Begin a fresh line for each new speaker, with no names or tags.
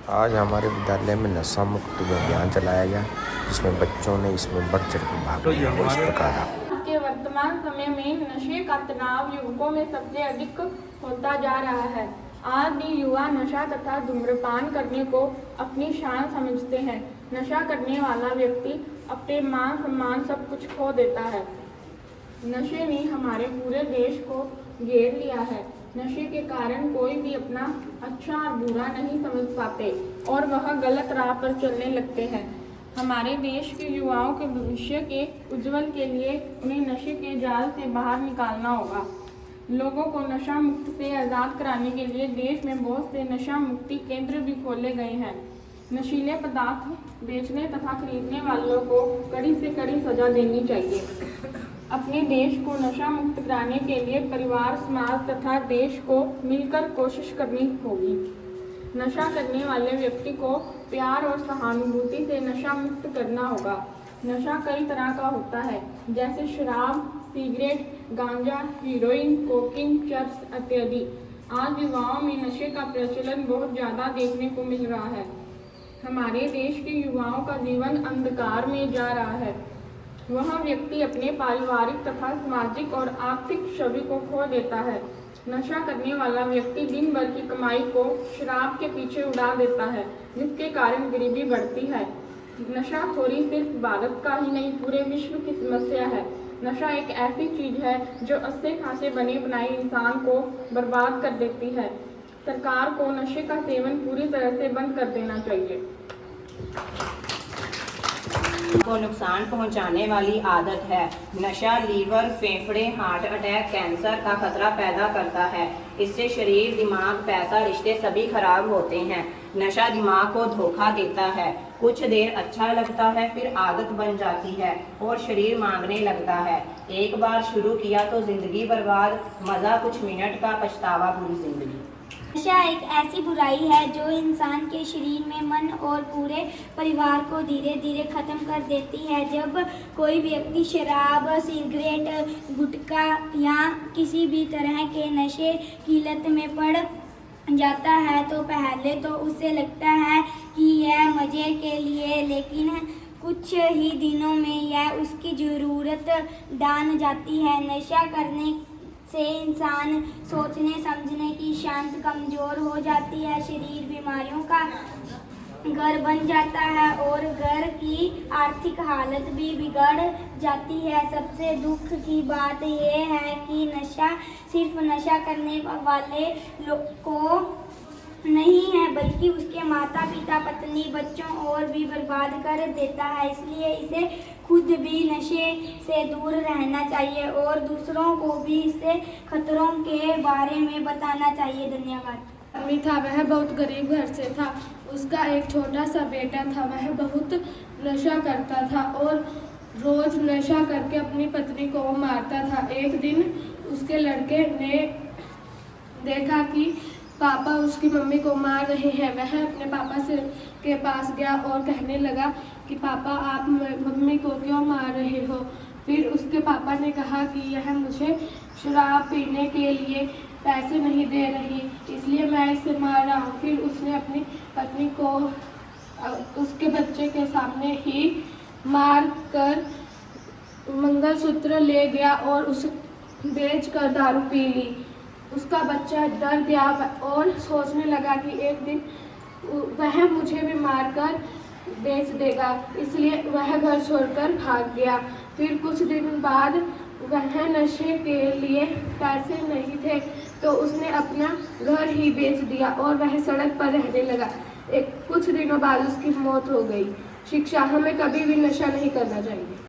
आज हमारे विद्यालय में नशा मुक्त अभियान चलाया गया, जिसमें बच्चों ने इसमें बढ़ चढ़ कर भाग लिया। इस प्रकार
के वर्तमान समय में नशे का तनाव युवकों में सबसे अधिक होता जा रहा है। आज भी युवा नशा तथा धूम्रपान करने को अपनी शान समझते हैं। नशा करने वाला व्यक्ति अपने मान सम्मान सब कुछ खो देता है। नशे ने हमारे पूरे देश को घेर लिया है। नशे के कारण कोई भी अपना अच्छा और बुरा नहीं समझ पाते और वह गलत राह पर चलने लगते हैं। हमारे देश के युवाओं के भविष्य के उज्जवल के लिए उन्हें नशे के जाल से बाहर निकालना होगा। लोगों को नशा मुक्त से आज़ाद कराने के लिए देश में बहुत से नशा मुक्ति केंद्र भी खोले गए हैं। नशीले पदार्थ बेचने तथा खरीदने वालों को कड़ी से कड़ी सजा देनी चाहिए। अपने देश को नशा मुक्त कराने के लिए परिवार, समाज तथा देश को मिलकर कोशिश करनी होगी। नशा करने वाले व्यक्ति को प्यार और सहानुभूति से नशा मुक्त करना होगा। नशा कई तरह का होता है, जैसे शराब, सिगरेट, गांजा, हीरोइन, कोकीन, चरस इत्यादि। आज युवाओं में नशे का प्रचलन बहुत ज़्यादा देखने को मिल रहा है। हमारे देश के युवाओं का जीवन अंधकार में जा रहा है। वह व्यक्ति अपने पारिवारिक तथा सामाजिक और आर्थिक छवि को खो देता है। नशा करने वाला व्यक्ति दिन भर की कमाई को शराब के पीछे उड़ा देता है, जिसके कारण गरीबी बढ़ती है। नशाखोरी सिर्फ भारत का ही नहीं, पूरे विश्व की समस्या है। नशा एक ऐसी चीज है जो अस्से खासे बने बनाए इंसान को बर्बाद कर देती है। सरकार को नशे का सेवन पूरी तरह से बंद कर देना चाहिए।
को नुकसान पहुंचाने वाली आदत है। नशा लीवर, फेफड़े, हार्ट अटैक, कैंसर का खतरा पैदा करता है। इससे शरीर, दिमाग, पैसा, रिश्ते सभी खराब होते हैं। नशा दिमाग को धोखा देता है। कुछ देर अच्छा लगता है, फिर आदत बन जाती है और शरीर मांगने लगता है। एक बार शुरू किया तो जिंदगी बर्बाद, मजा कुछ मिनट का, पछतावा पूरी जिंदगी।
नशा एक ऐसी बुराई है जो इंसान के शरीर में, मन और पूरे परिवार को धीरे धीरे खत्म कर देती है। जब कोई व्यक्ति शराब, सिगरेट, गुटखा या किसी भी तरह के नशे की लत में पड़ जाता है तो पहले तो उसे लगता है कि यह मज़े के लिए, लेकिन कुछ ही दिनों में यह उसकी ज़रूरत डान जाती है। नशा करने से इंसान सोचने समझने की शांत कमज़ोर हो जाती है। शरीर बीमारियों का घर बन जाता है और घर की आर्थिक हालत भी बिगड़ जाती है। सबसे दुख की बात यह है कि नशा सिर्फ नशा करने वाले को नहीं है, बल्कि उसके माता पिता, पत्नी, बच्चों और भी बर्बाद कर देता है। इसलिए इसे खुद भी नशे से दूर रहना चाहिए और दूसरों को भी इससे खतरों के बारे में बताना चाहिए। धन्यवाद।
आदमी था, वह बहुत गरीब घर से था। उसका एक छोटा सा बेटा था। वह बहुत नशा करता था और रोज नशा करके अपनी पत्नी को मारता था। एक दिन उसके लड़के ने देखा कि पापा उसकी मम्मी को मार रहे हैं। वह अपने पापा से के पास गया और कहने लगा कि पापा, आप मम्मी को क्यों मार रहे हो? फिर उसके पापा ने कहा कि यह मुझे शराब पीने के लिए पैसे नहीं दे रही, इसलिए मैं इसे मार रहा हूँ। फिर उसने अपनी पत्नी को उसके बच्चे के सामने ही मार कर मंगलसूत्र ले गया और उसे बेच कर दारू पी ली। उसका बच्चा डर गया और सोचने लगा कि एक दिन वह मुझे भी मारकर बेच देगा, इसलिए वह घर छोड़कर भाग गया। फिर कुछ दिन बाद वह नशे के लिए पैसे नहीं थे तो उसने अपना घर ही बेच दिया और वह सड़क पर रहने लगा। कुछ दिनों बाद उसकी मौत हो गई। शिक्षा, हमें कभी भी नशा नहीं करना चाहिए।